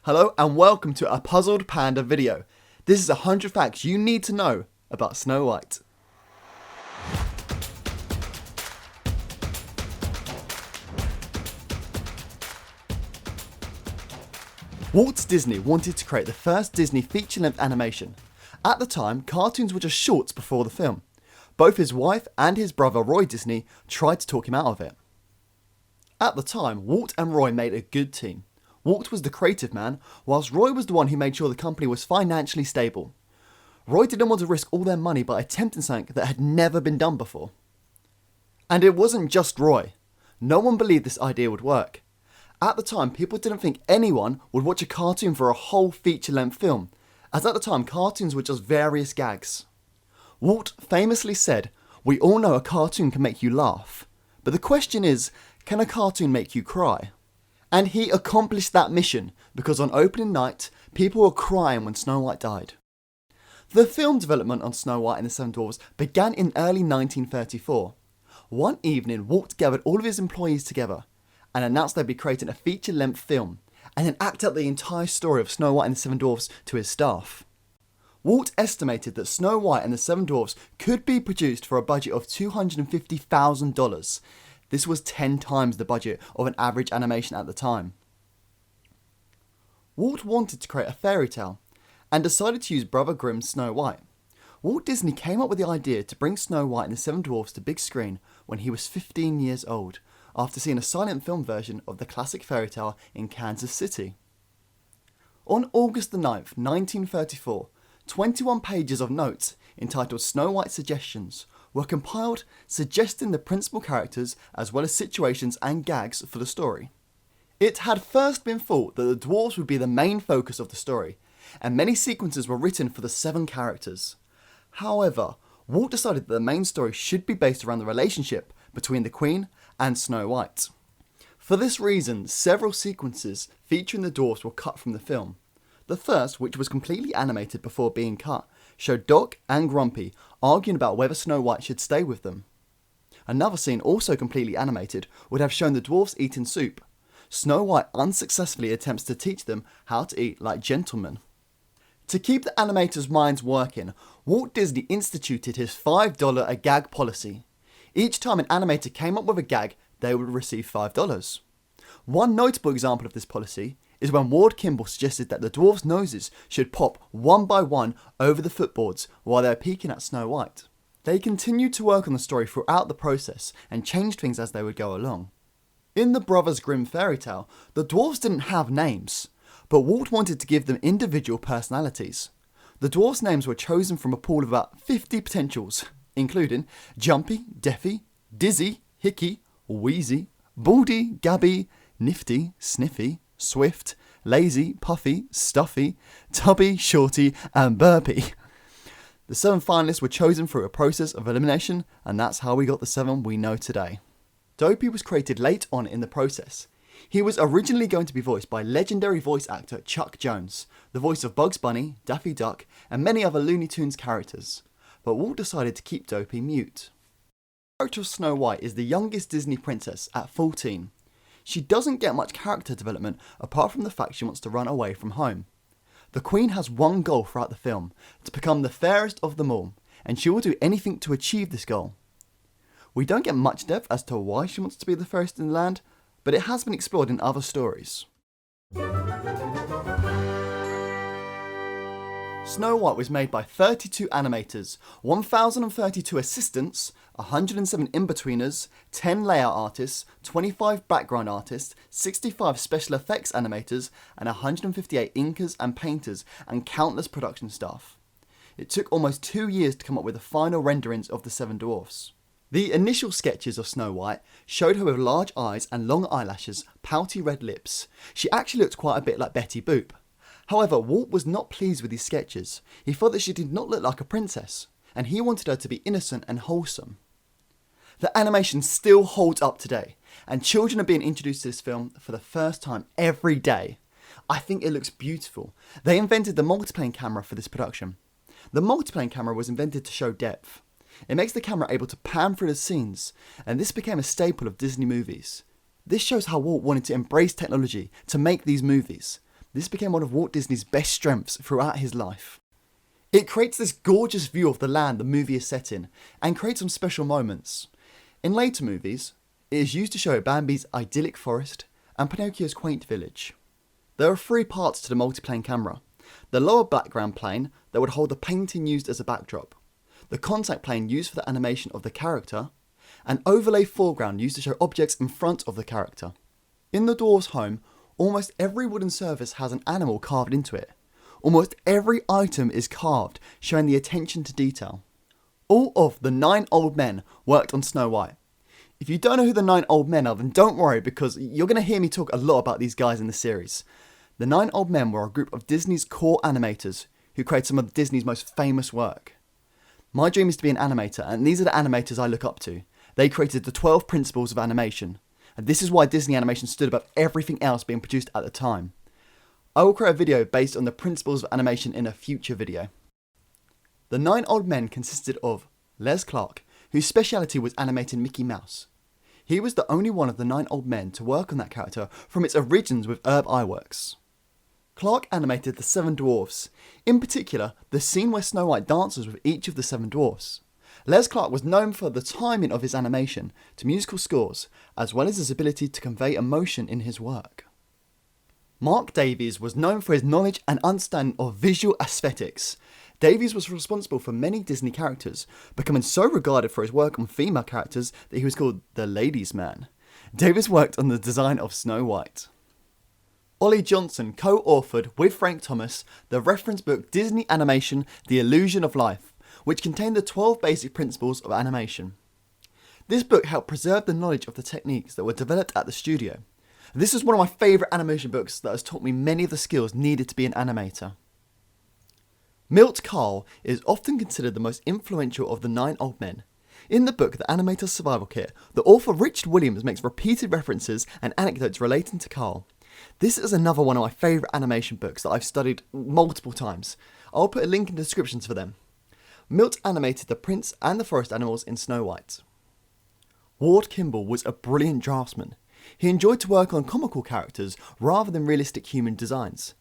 Hello and welcome to a Puzzled Panda video. This is 100 facts you need to know about Snow White. Walt Disney wanted to create the first Disney feature-length animation. At the time, cartoons were just shorts before the film. Both his wife and his brother Roy Disney tried to talk him out of it. At the time, Walt and Roy made a good team. Walt was the creative man, whilst Roy was the one who made sure the company was financially stable. Roy didn't want to risk all their money by attempting something that had never been done before. And it wasn't just Roy. No one believed this idea would work. At the time, people didn't think anyone would watch a cartoon for a whole feature-length film, as at the time cartoons were just various gags. Walt famously said, "We all know a cartoon can make you laugh, but the question is, can a cartoon make you cry?" And he accomplished that mission, because on opening night, people were crying when Snow White died. The film development on Snow White and the Seven Dwarfs began in early 1934. One evening, Walt gathered all of his employees together and announced they'd be creating a feature-length film, and then act out the entire story of Snow White and the Seven Dwarfs to his staff. Walt estimated that Snow White and the Seven Dwarfs could be produced for a budget of $250,000. This was 10 times the budget of an average animation at the time. Walt wanted to create a fairy tale, and decided to use Brother Grimm's Snow White. Walt Disney came up with the idea to bring Snow White and the Seven Dwarfs to big screen when he was 15 years old, after seeing a silent film version of the classic fairy tale in Kansas City. On August 9th, 1934, 21 pages of notes entitled Snow White Suggestions were compiled, suggesting the principal characters as well as situations and gags for the story. It had first been thought that the dwarves would be the main focus of the story, and many sequences were written for the 7 characters. However, Walt decided that the main story should be based around the relationship between the Queen and Snow White. For this reason, several sequences featuring the dwarves were cut from the film. The first, which was completely animated before being cut, showed Doc and Grumpy arguing about whether Snow White should stay with them. Another scene, also completely animated, would have shown the dwarves eating soup. Snow White unsuccessfully attempts to teach them how to eat like gentlemen. To keep the animators' minds working, Walt Disney instituted his $5 a gag policy. Each time an animator came up with a gag, they would receive $5. One notable example of this policy is when Ward Kimball suggested that the dwarves' noses should pop one by one over the footboards while they were peeking at Snow White. They continued to work on the story throughout the process and changed things as they would go along. In the Brothers Grimm fairy tale, the dwarves didn't have names, but Walt wanted to give them individual personalities. The dwarves' names were chosen from a pool of about 50 potentials, including Jumpy, Deafy, Dizzy, Hickey, Wheezy, Baldy, Gabby, Nifty, Sniffy, Swift, Lazy, Puffy, Stuffy, Tubby, Shorty, and Burpy. The 7 finalists were chosen through a process of elimination, and that's how we got the 7 we know today. Dopey was created late on in the process. He was originally going to be voiced by legendary voice actor Chuck Jones, the voice of Bugs Bunny, Daffy Duck, and many other Looney Tunes characters, but Walt decided to keep Dopey mute. The character of Snow White is the youngest Disney princess at 14. She doesn't get much character development apart from the fact she wants to run away from home. The Queen has one goal throughout the film, to become the fairest of them all, and she will do anything to achieve this goal. We don't get much depth as to why she wants to be the fairest in the land, but it has been explored in other stories. Snow White was made by 32 animators, 1,032 assistants, 107 in-betweeners, 10 layout artists, 25 background artists, 65 special effects animators, and 158 inkers and painters, and countless production staff. It took almost 2 years to come up with the final renderings of the 7 Dwarfs. The initial sketches of Snow White showed her with large eyes and long eyelashes, pouty red lips. She actually looked quite a bit like Betty Boop. However, Walt was not pleased with these sketches. He thought that she did not look like a princess, and he wanted her to be innocent and wholesome. The animation still holds up today, and children are being introduced to this film for the first time every day. I think it looks beautiful. They invented the multiplane camera for this production. The multiplane camera was invented to show depth. It makes the camera able to pan through the scenes, and this became a staple of Disney movies. This shows how Walt wanted to embrace technology to make these movies. This became one of Walt Disney's best strengths throughout his life. It creates this gorgeous view of the land the movie is set in, and creates some special moments. In later movies, it is used to show Bambi's idyllic forest and Pinocchio's quaint village. There are 3 parts to the multiplane camera. The lower background plane that would hold the painting used as a backdrop, the contact plane used for the animation of the character, an overlay foreground used to show objects in front of the character. In the dwarf's home, almost every wooden surface has an animal carved into it. Almost every item is carved, showing the attention to detail. All of the 9 old men worked on Snow White. If you don't know who the 9 old men are, then don't worry, because you're going to hear me talk a lot about these guys in the series. The 9 old men were a group of Disney's core animators who created some of Disney's most famous work. My dream is to be an animator, and these are the animators I look up to. They created the 12 principles of animation, and this is why Disney animation stood above everything else being produced at the time. I will create a video based on the principles of animation in a future video. The 9 old men consisted of Les Clark, whose speciality was animating Mickey Mouse. He was the only one of the 9 old men to work on that character from its origins with Herb Iwerks. Clark animated the 7 dwarfs, in particular the scene where Snow White dances with each of the 7 dwarfs. Les Clark was known for the timing of his animation to musical scores, as well as his ability to convey emotion in his work. Mark Davies was known for his knowledge and understanding of visual aesthetics. Davies was responsible for many Disney characters, becoming so regarded for his work on female characters that he was called the Ladies' Man. Davies worked on the design of Snow White. Ollie Johnson co-authored with Frank Thomas the reference book Disney Animation: The Illusion of Life, which contained the 12 basic principles of animation. This book helped preserve the knowledge of the techniques that were developed at the studio. This is one of my favourite animation books that has taught me many of the skills needed to be an animator. Milt Kahl is often considered the most influential of the 9 old men. In the book The Animator's Survival Kit, the author Richard Williams makes repeated references and anecdotes relating to Kahl. This is another one of my favourite animation books that I've studied multiple times. I'll put a link in the descriptions for them. Milt animated the prince and the forest animals in Snow White. Ward Kimball was a brilliant draftsman. He enjoyed to work on comical characters rather than realistic human designs.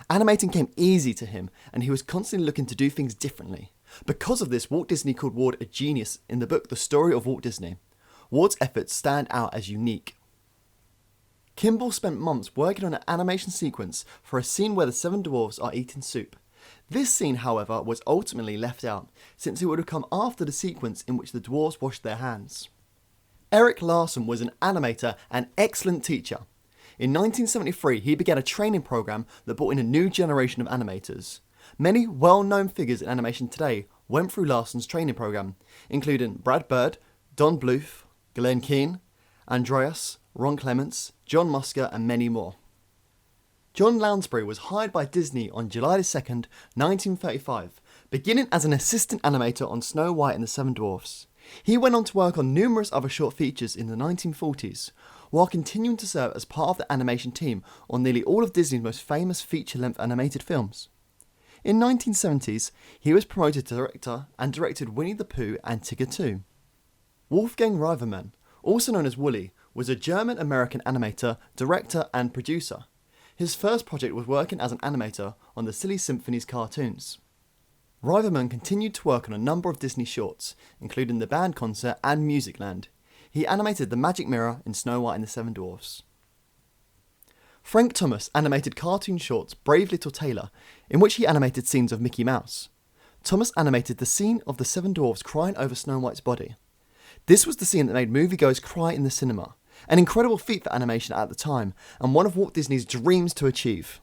Animating came easy to him, and he was constantly looking to do things differently. Because of this, Walt Disney called Ward a genius in the book The Story of Walt Disney. Ward's efforts stand out as unique. Kimball spent months working on an animation sequence for a scene where the 7 dwarfs are eating soup. This scene, however, was ultimately left out, since it would have come after the sequence in which the dwarfs washed their hands. Eric Larson was an animator and excellent teacher. In 1973, he began a training program that brought in a new generation of animators. Many well-known figures in animation today went through Larson's training program, including Brad Bird, Don Bluth, Glenn Keane, Andreas, Ron Clements, John Musker, and many more. John Lounsbury was hired by Disney on July 2, 1935, beginning as an assistant animator on Snow White and the 7 Dwarfs. He went on to work on numerous other short features in the 1940s, while continuing to serve as part of the animation team on nearly all of Disney's most famous feature-length animated films. In the 1970s, he was promoted to director and directed Winnie the Pooh and Tigger 2. Wolfgang Reitherman, also known as Wooly, was a German-American animator, director and producer. His first project was working as an animator on the Silly Symphonies cartoons. Reitherman continued to work on a number of Disney shorts, including the band concert and Musicland. He animated the Magic Mirror in Snow White and the 7 Dwarfs. Frank Thomas animated cartoon shorts Brave Little Tailor, in which he animated scenes of Mickey Mouse. Thomas animated the scene of the 7 Dwarfs crying over Snow White's body. This was the scene that made moviegoers cry in the cinema, an incredible feat for animation at the time, and one of Walt Disney's dreams to achieve.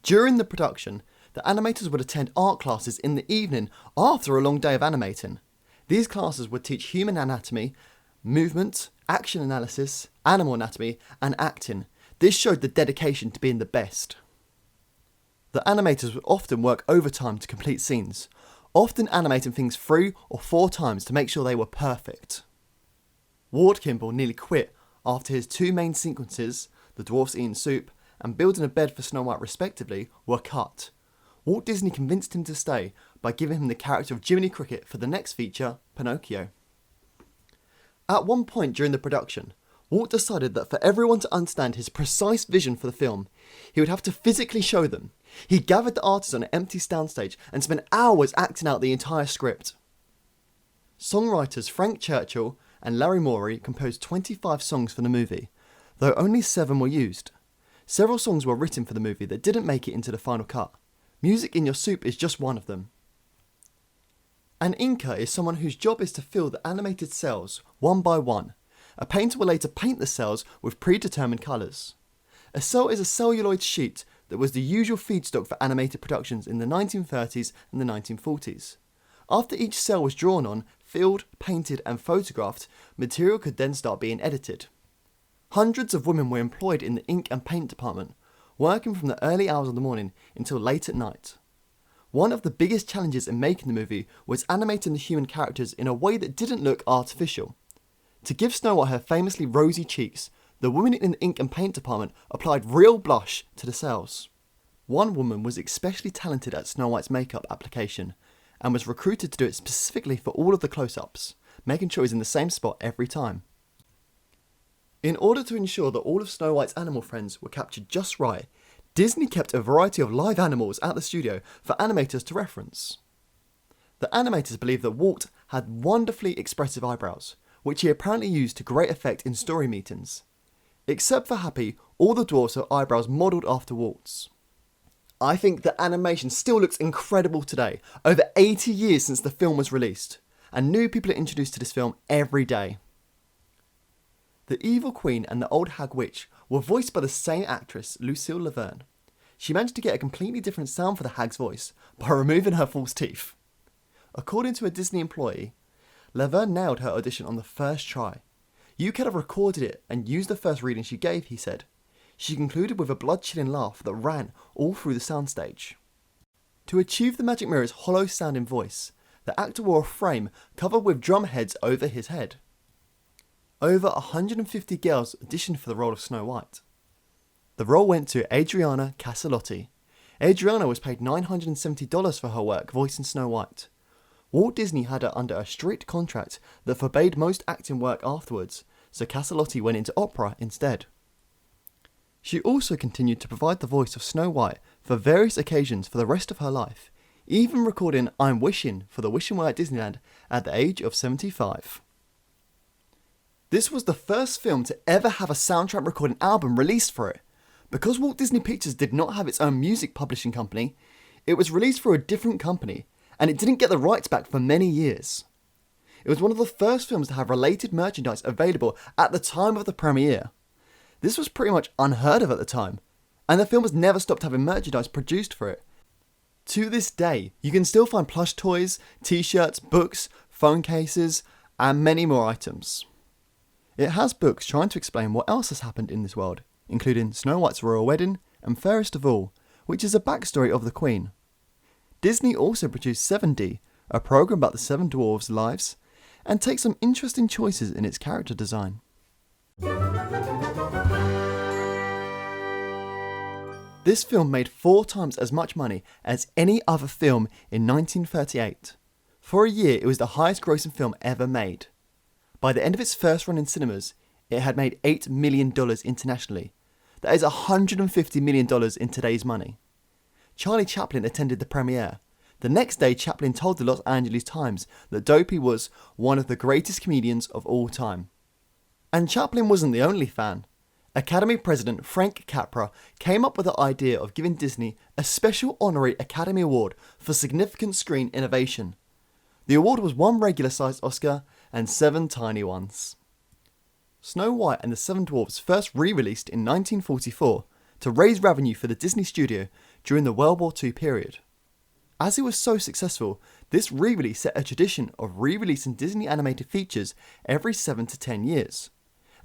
During the production, the animators would attend art classes in the evening after a long day of animating. These classes would teach human anatomy, movement, action analysis, animal anatomy, and acting. This showed the dedication to being the best. The animators would often work overtime to complete scenes, often animating things 3 or 4 times to make sure they were perfect. Ward Kimball nearly quit after his 2 main sequences, the dwarfs eating soup and building a bed for Snow White respectively, were cut. Walt Disney convinced him to stay by giving him the character of Jiminy Cricket for the next feature, Pinocchio. At one point during the production, Walt decided that for everyone to understand his precise vision for the film, he would have to physically show them. He gathered the artists on an empty soundstage and spent hours acting out the entire script. Songwriters Frank Churchill and Larry Morey composed 25 songs for the movie, though only 7 were used. Several songs were written for the movie that didn't make it into the final cut. Music in Your Soup is just one of them. An inker is someone whose job is to fill the animated cells one by one. A painter will later paint the cells with predetermined colours. A cell is a celluloid sheet that was the usual feedstock for animated productions in the 1930s and the 1940s. After each cell was drawn on, filled, painted and photographed, material could then start being edited. Hundreds of women were employed in the ink and paint department, working from the early hours of the morning until late at night. One of the biggest challenges in making the movie was animating the human characters in a way that didn't look artificial. To give Snow White her famously rosy cheeks, the women in the ink and paint department applied real blush to the cells. One woman was especially talented at Snow White's makeup application, and was recruited to do it specifically for all of the close-ups, making sure it was in the same spot every time. In order to ensure that all of Snow White's animal friends were captured just right, Disney kept a variety of live animals at the studio for animators to reference. The animators believed that Walt had wonderfully expressive eyebrows, which he apparently used to great effect in story meetings. Except for Happy, all the dwarfs have eyebrows modelled after Walt's. I think the animation still looks incredible today, over 80 years since the film was released, and new people are introduced to this film every day. The Evil Queen and the Old Hag Witch were voiced by the same actress, Lucille Laverne. She managed to get a completely different sound for the hag's voice by removing her false teeth. According to a Disney employee, Laverne nailed her audition on the first try. "You could have recorded it and used the first reading she gave," he said. She concluded with a blood-chilling laugh that ran all through the soundstage. To achieve the magic mirror's hollow-sounding voice, the actor wore a frame covered with drum heads over his head. Over 150 girls auditioned for the role of Snow White. The role went to Adriana Caselotti. Adriana was paid $970 for her work voicing Snow White. Walt Disney had her under a strict contract that forbade most acting work afterwards, so Caselotti went into opera instead. She also continued to provide the voice of Snow White for various occasions for the rest of her life, even recording I'm Wishing for the Wishing Well at Disneyland at the age of 75. This was the first film to ever have a soundtrack recording album released for it. Because Walt Disney Pictures did not have its own music publishing company, it was released for a different company, and it didn't get the rights back for many years. It was one of the first films to have related merchandise available at the time of the premiere. This was pretty much unheard of at the time, and the film has never stopped having merchandise produced for it. To this day, you can still find plush toys, t-shirts, books, phone cases, and many more items. It has books trying to explain what else has happened in this world, including Snow White's royal wedding and Fairest of All, which is a backstory of the Queen. Disney also produced 7D, a program about the 7 dwarves' lives, and takes some interesting choices in its character design. This film made 4 times as much money as any other film in 1938. For a year, it was the highest grossing film ever made. By the end of its first run in cinemas, it had made $8 million internationally. That is $150 million in today's money. Charlie Chaplin attended the premiere. The next day, Chaplin told the Los Angeles Times that Dopey was one of the greatest comedians of all time. And Chaplin wasn't the only fan. Academy President Frank Capra came up with the idea of giving Disney a special honorary Academy Award for significant screen innovation. The award was 1 regular-sized Oscar and 7 tiny ones. Snow White and the 7 Dwarfs first re-released in 1944 to raise revenue for the Disney studio during the World War II period. As it was so successful, this re-release set a tradition of re-releasing Disney animated features every 7 to 10 years.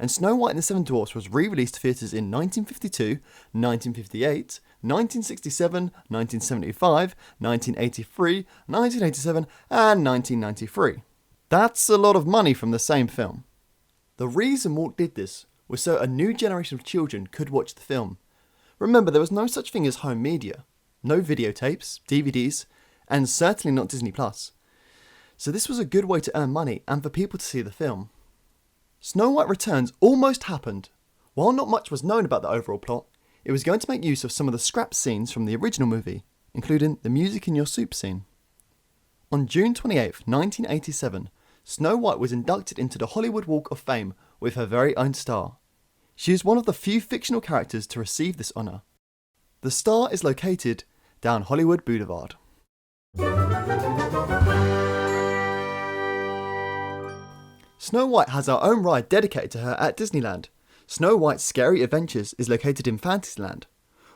And Snow White and the 7 Dwarfs was re-released to theatres in 1952, 1958, 1967, 1975, 1983, 1987 and 1993. That's a lot of money from the same film. The reason Walt did this was so a new generation of children could watch the film. Remember, there was no such thing as home media. No videotapes, DVDs, and certainly not Disney+. So this was a good way to earn money and for people to see the film. Snow White Returns almost happened. While not much was known about the overall plot, It was going to make use of some of the scrap scenes from the original movie, including the music in your soup scene. On June 28, 1987, Snow White was inducted into the Hollywood Walk of Fame with her very own star. She is one of the few fictional characters to receive this honour. The star is located down Hollywood Boulevard. Snow White has her own ride dedicated to her at Disneyland. Snow White's Scary Adventures is located in Fantasyland.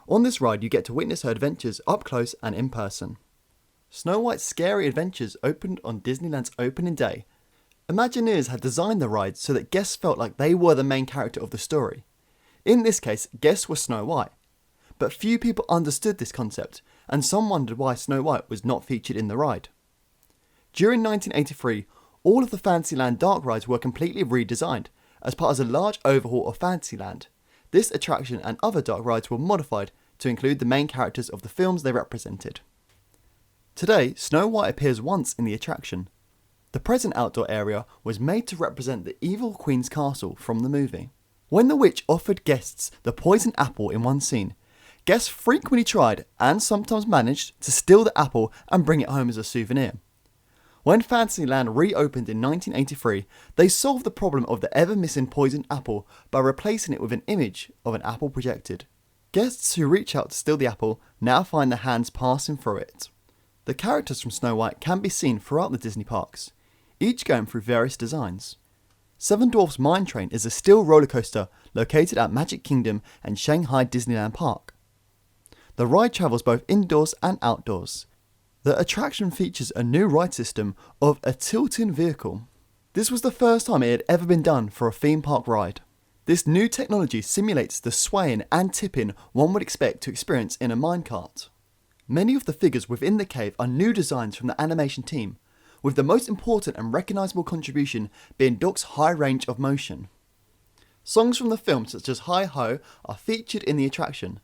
On this ride you get to witness her adventures up close and in person. Snow White's Scary Adventures opened on Disneyland's opening day. Imagineers had designed the ride so that guests felt like they were the main character of the story. In this case, guests were Snow White. But few people understood this concept, and some wondered why Snow White was not featured in the ride. During 1983, all of the Fantasyland dark rides were completely redesigned, as part of a large overhaul of Fantasyland. This attraction and other dark rides were modified to include the main characters of the films they represented. Today, Snow White appears once in the attraction. The present outdoor area was made to represent the evil Queen's castle from the movie. When the witch offered guests the poisoned apple in one scene, guests frequently tried and sometimes managed to steal the apple and bring it home as a souvenir. When Fantasyland reopened in 1983, they solved the problem of the ever-missing poisoned apple by replacing it with an image of an apple projected. Guests who reach out to steal the apple now find their hands passing through it. The characters from Snow White can be seen throughout the Disney parks, each going through various designs. Seven Dwarfs Mine Train is a steel roller coaster located at Magic Kingdom and Shanghai Disneyland Park. The ride travels both indoors and outdoors. The attraction features a new ride system of a tilting vehicle. This was the first time it had ever been done for a theme park ride. This new technology simulates the swaying and tipping one would expect to experience in a minecart. Many of the figures within the cave are new designs from the animation team, with the most important and recognisable contribution being Doc's high range of motion. Songs from the film such as Hi Ho are featured in the attraction.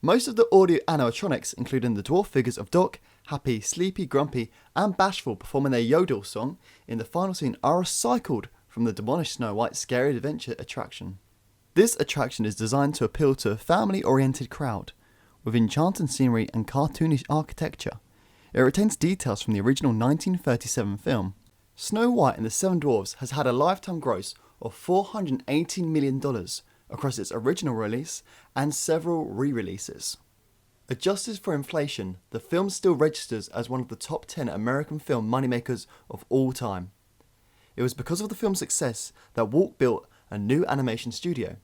Most of the audio animatronics, including the dwarf figures of Doc, Happy, Sleepy, Grumpy and Bashful performing their Yodel song in the final scene, are recycled from the demolished Snow White Scary Adventure attraction. This attraction is designed to appeal to a family-oriented crowd. With enchanting scenery and cartoonish architecture, it retains details from the original 1937 film. Snow White and the Seven Dwarfs has had a lifetime gross of $418 million across its original release and several re-releases. Adjusted for inflation, the film still registers as one of the top 10 American film moneymakers of all time. It was because of the film's success that Walt built a new animation studio.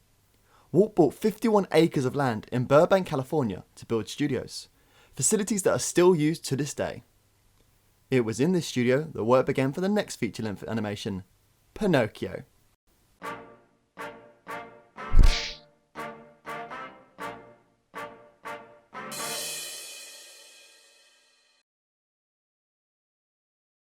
Walt bought 51 acres of land in Burbank, California to build studios, facilities that are still used to this day. It was in this studio that work began for the next feature-length animation, Pinocchio.